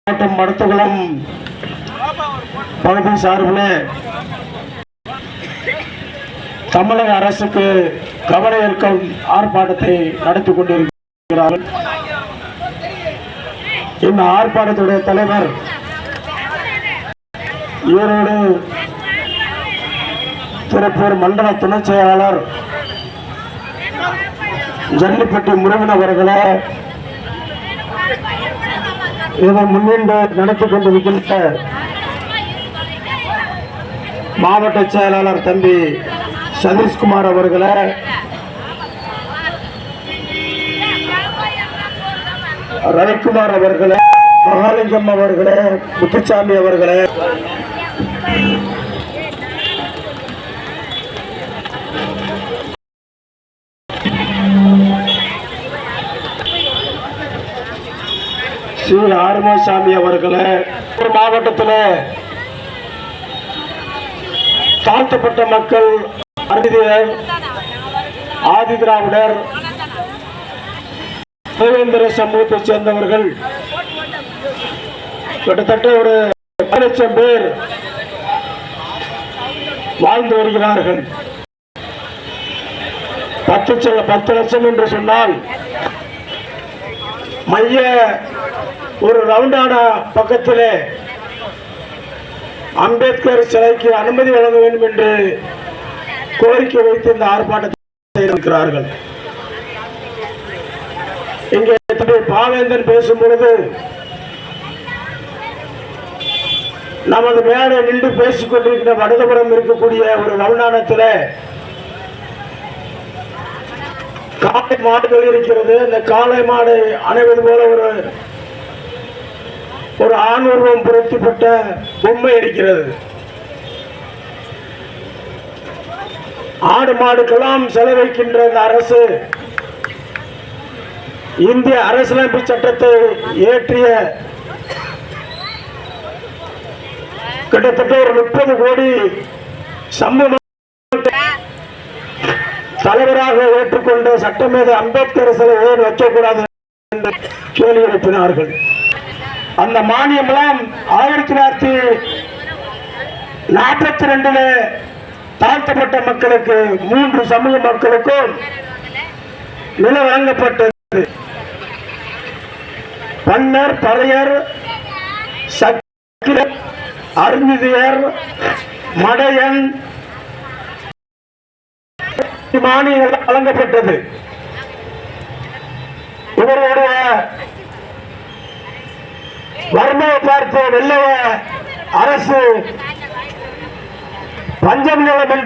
மாவட்டம் மடத்துக்குளம் பகுதி சார்பில் தமிழக அரசுக்கு கவன ஈர்க்கும் ஆர்ப்பாட்டத்தை நடத்தி கொண்டிருக்கிறார்கள். இந்த ஆர்ப்பாட்டத்துடைய தலைவர் ஈரோடு திருப்பூர் மண்டல துணை செயலாளர் ஜல்லிப்பட்டி முருகன் அவர்களை இதை முன்னின்று நடத்தி கொண்டிருக்கின்ற மாவட்ட செயலாளர் தம்பி சதீஷ்குமார் அவர்களை, ரவிக்குமார் அவர்களை, மகாலிங்கம் அவர்களே, முத்துசாமி அவர்களே, ஸ்ரீ ஆறுமாசாமி அவர்களே, ஒரு மாவட்டத்தில் தாழ்த்தப்பட்ட மக்கள், அறிவியர், ஆதி திராவிடர், தேவேந்திர சமூகத்தைச் சேர்ந்தவர்கள் கிட்டத்தட்ட ஒரு 10 லட்சம் பேர் வாழ்ந்து வருகிறார்கள். 10 லட்சம் என்று சொன்னால் மைய ஒரு ரவுண்டான பக்கத்தில் அம்பேத்கர் சிலைக்கு அனுமதி வழங்க வேண்டும் என்று கோரிக்கை வைத்து இந்த ஆர்ப்பாட்டத்தை இருக்கிறார்கள். இங்கே பாவேந்தன் பேசும் பொழுது நமது மேலே நின்று பேசிக் கொண்டிருக்கிற வடதுபுறம் இருக்கக்கூடிய ஒரு ரவுண்டானத்தில் காளை மாடுகள் இருக்கிறது. இந்த காளை மாடு அணைவது போல ஒரு ஆண் உருவம் பொருத்தப்பட்ட பொம்மை இருக்கிறது. ஆடு மாடுக்கெல்லாம் செலவழிக்கின்ற இந்த அரசு இந்திய அரசியலமைப்பு சட்டத்தை இயற்றிய கிட்டத்தட்ட ஒரு 30 கோடி சமூக தலைவராக ஏற்றுக்கொண்ட சட்டமேதை அம்பேத்கர் சிலை ஏன் வைக்கக்கூடாது என்று கேள்வி எழுப்பினார்கள். அந்த மானியமெல்லாம் 1942 தாழ்த்தப்பட்ட மக்களுக்கு 3 சமூக மக்களுக்கும் நிலம் வழங்கப்பட்டது. பன்னர், பறையர், சக்கிரர், அருந்தியர், மடையன் மானியம் வழங்கப்பட்டது. இவருடைய வறுமையை பார்த்து வெள்ளைய அரசு பஞ்சம் நிலம் என்று